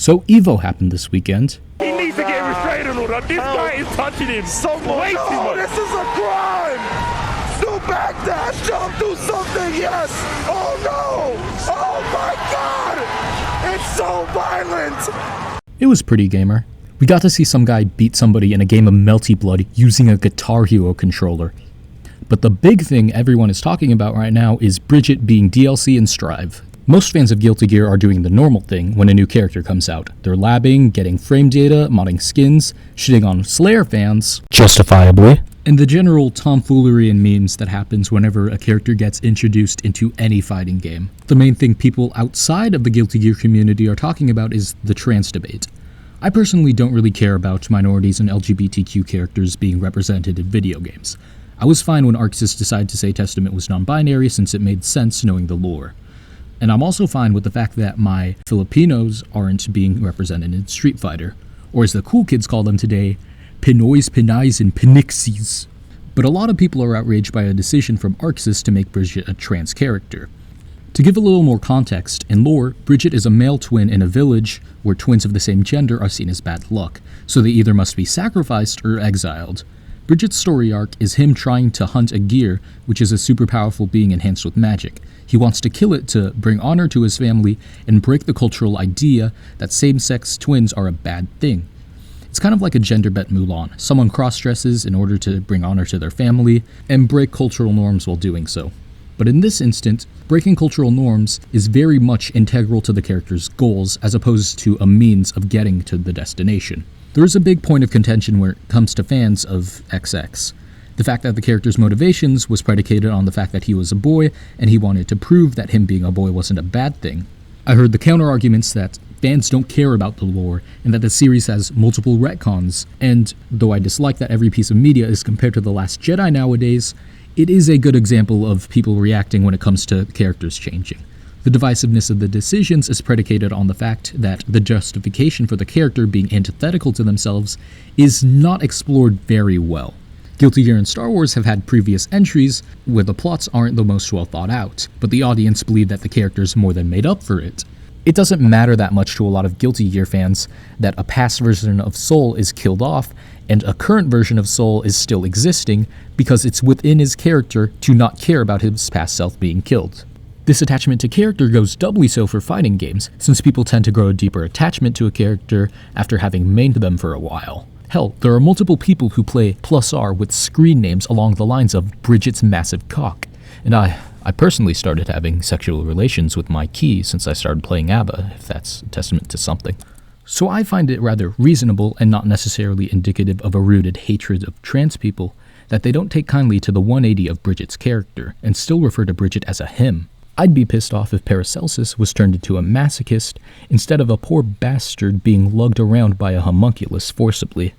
So EVO happened this weekend. He needs to get restraining order. This guy is touching him. Way too much. This is a crime! Do backdash, jump, do something, yes! Oh no! Oh my god! It's so violent! It was pretty gamer. We got to see some guy beat somebody in a game of Melty Blood using a Guitar Hero controller. But the big thing everyone is talking about right now is Bridget being DLC in Strive. Most fans of Guilty Gear are doing the normal thing when a new character comes out. They're labbing, getting frame data, modding skins, shitting on Slayer fans, justifiably, and the general tomfoolery and memes that happens whenever a character gets introduced into any fighting game. The main thing people outside of the Guilty Gear community are talking about is the trans debate. I personally don't really care about minorities and LGBTQ characters being represented in video games. I was fine when Arxis decided to say Testament was non-binary since it made sense knowing the lore. And I'm also fine with the fact that my Filipinos aren't being represented in Street Fighter, or as the cool kids call them today, Pinoys, Pinays, and Pinixies. But a lot of people are outraged by a decision from Arxis to make Bridget a trans character. To give a little more context, in lore, Bridget is a male twin in a village where twins of the same gender are seen as bad luck, so they either must be sacrificed or exiled. Bridget's story arc is him trying to hunt a gear, which is a super powerful being enhanced with magic. He wants to kill it to bring honor to his family and break the cultural idea that same-sex twins are a bad thing. It's kind of like a gender-bent Mulan. Someone cross-dresses in order to bring honor to their family and break cultural norms while doing so. But in this instance, breaking cultural norms is very much integral to the character's goals as opposed to a means of getting to the destination. There is a big point of contention when it comes to fans of XX. The fact that the character's motivations was predicated on the fact that he was a boy and he wanted to prove that him being a boy wasn't a bad thing. I heard the counter-arguments that fans don't care about the lore and that the series has multiple retcons, and though I dislike that every piece of media is compared to The Last Jedi nowadays, it is a good example of people reacting when it comes to characters changing. The divisiveness of the decisions is predicated on the fact that the justification for the character being antithetical to themselves is not explored very well. Guilty Gear and Star Wars have had previous entries where the plots aren't the most well thought out, but the audience believe that the characters more than made up for it. It doesn't matter that much to a lot of Guilty Gear fans that a past version of Soul is killed off and a current version of Soul is still existing because it's within his character to not care about his past self being killed. This attachment to character goes doubly so for fighting games, since people tend to grow a deeper attachment to a character after having mained them for a while. Hell, there are multiple people who play +R with screen names along the lines of Bridget's massive cock, and I personally started having sexual relations with my key since I started playing ABBA, if that's a testament to something. So I find it rather reasonable and not necessarily indicative of a rooted hatred of trans people that they don't take kindly to the 180 of Bridget's character and still refer to Bridget as a him. I'd be pissed off if Paracelsus was turned into a masochist instead of a poor bastard being lugged around by a homunculus forcibly.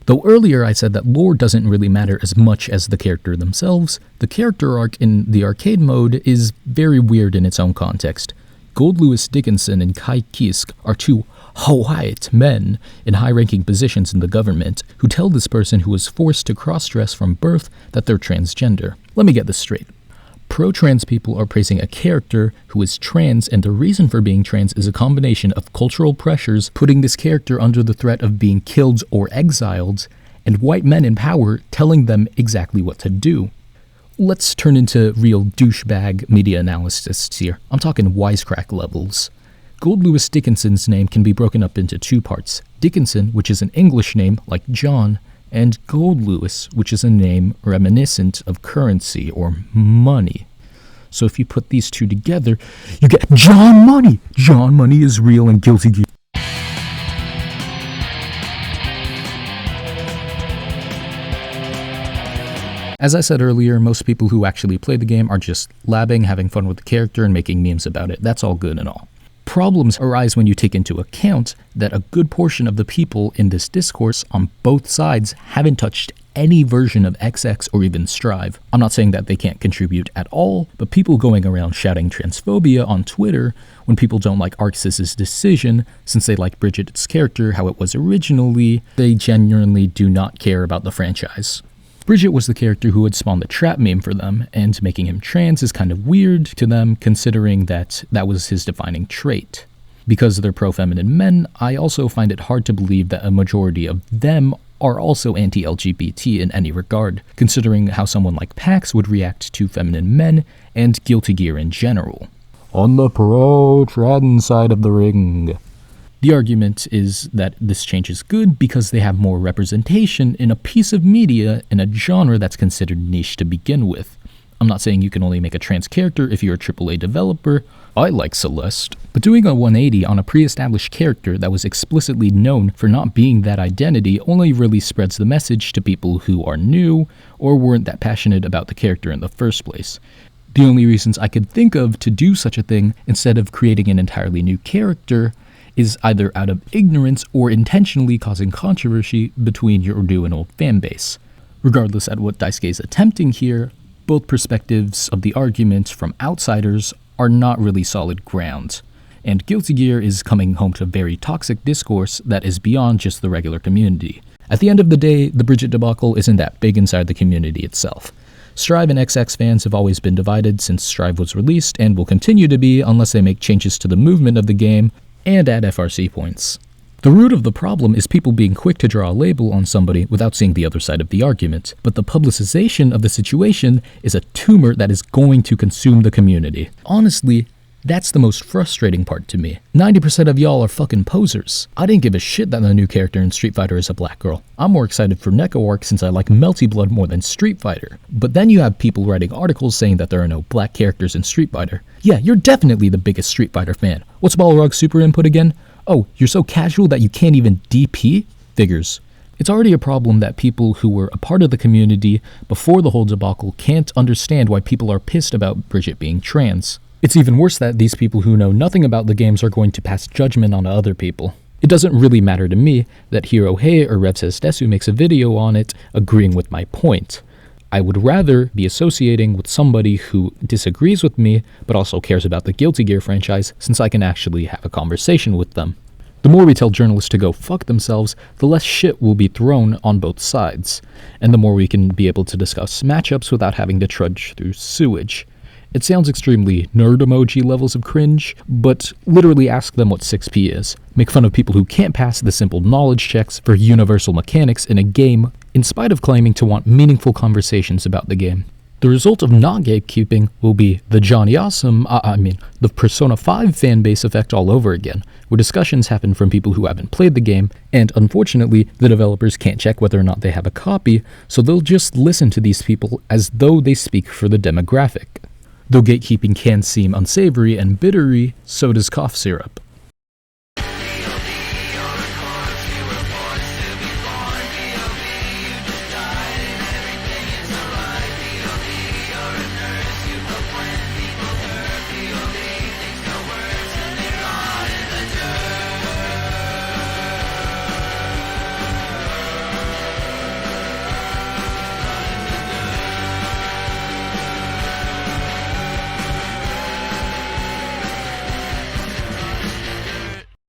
Though earlier I said that lore doesn't really matter as much as the character themselves, the character arc in the arcade mode is very weird in its own context. Gold Lewis Dickinson and Kai Kisk are two white men in high-ranking positions in the government who tell this person who was forced to cross-dress from birth that they're transgender. Let me get this straight. Pro-trans people are praising a character who is trans, and the reason for being trans is a combination of cultural pressures putting this character under the threat of being killed or exiled, and white men in power telling them exactly what to do. Let's turn into real douchebag media analysts here. I'm talking wisecrack levels. Gold Lewis Dickinson's name can be broken up into two parts. Dickinson, which is an English name like John, and Gold Lewis, which is a name reminiscent of currency or money. So if you put these two together, you get John Money! John Money is real and Guilty Gear. As I said earlier, most people who actually play the game are just labbing, having fun with the character, and making memes about it. That's all good and all. Problems arise when you take into account that a good portion of the people in this discourse on both sides haven't touched any version of XX or even Strive. I'm not saying that they can't contribute at all, but people going around shouting transphobia on Twitter when people don't like Arxis' decision, since they like Bridget's character how it was originally, they genuinely do not care about the franchise. Bridget was the character who had spawned the trap meme for them, and making him trans is kind of weird to them considering that was his defining trait. Because they're pro-feminine men, I also find it hard to believe that a majority of them are also anti-LGBT in any regard, considering how someone like Pax would react to feminine men and Guilty Gear in general. On the pro-trans side of the ring. The argument is that this change is good because they have more representation in a piece of media in a genre that's considered niche to begin with. I'm not saying you can only make a trans character if you're a AAA developer. I like Celeste. But doing a 180 on a pre-established character that was explicitly known for not being that identity only really spreads the message to people who are new or weren't that passionate about the character in the first place. The only reasons I could think of to do such a thing instead of creating an entirely new character is either out of ignorance or intentionally causing controversy between your new and old fanbase. Regardless at what Daisuke is attempting here, both perspectives of the argument from outsiders are not really solid ground, and Guilty Gear is coming home to very toxic discourse that is beyond just the regular community. At the end of the day, the Bridget debacle isn't that big inside the community itself. Strive and XX fans have always been divided since Strive was released and will continue to be unless they make changes to the movement of the game and add FRC points. The root of the problem is people being quick to draw a label on somebody without seeing the other side of the argument, but the publicization of the situation is a tumor that is going to consume the community. Honestly, that's the most frustrating part to me. 90% of y'all are fucking posers. I didn't give a shit that the new character in Street Fighter is a black girl. I'm more excited for Neko Arc since I like Melty Blood more than Street Fighter. But then you have people writing articles saying that there are no black characters in Street Fighter. Yeah, you're definitely the biggest Street Fighter fan. What's Balrog's super input again? Oh, you're so casual that you can't even DP? Figures. It's already a problem that people who were a part of the community before the whole debacle can't understand why people are pissed about Bridget being trans. It's even worse that these people who know nothing about the games are going to pass judgment on other people. It doesn't really matter to me that Hirohei or Rev Says Desu makes a video on it agreeing with my point. I would rather be associating with somebody who disagrees with me but also cares about the Guilty Gear franchise since I can actually have a conversation with them. The more we tell journalists to go fuck themselves, the less shit will be thrown on both sides, and the more we can be able to discuss matchups without having to trudge through sewage. It sounds extremely nerd emoji levels of cringe, but literally ask them what 6P is. Make fun of people who can't pass the simple knowledge checks for universal mechanics in a game, in spite of claiming to want meaningful conversations about the game. The result of not gatekeeping will be the the Persona 5 fanbase effect all over again, where discussions happen from people who haven't played the game, and unfortunately, the developers can't check whether or not they have a copy, so they'll just listen to these people as though they speak for the demographic. Though gatekeeping can seem unsavory and bittery, so does cough syrup.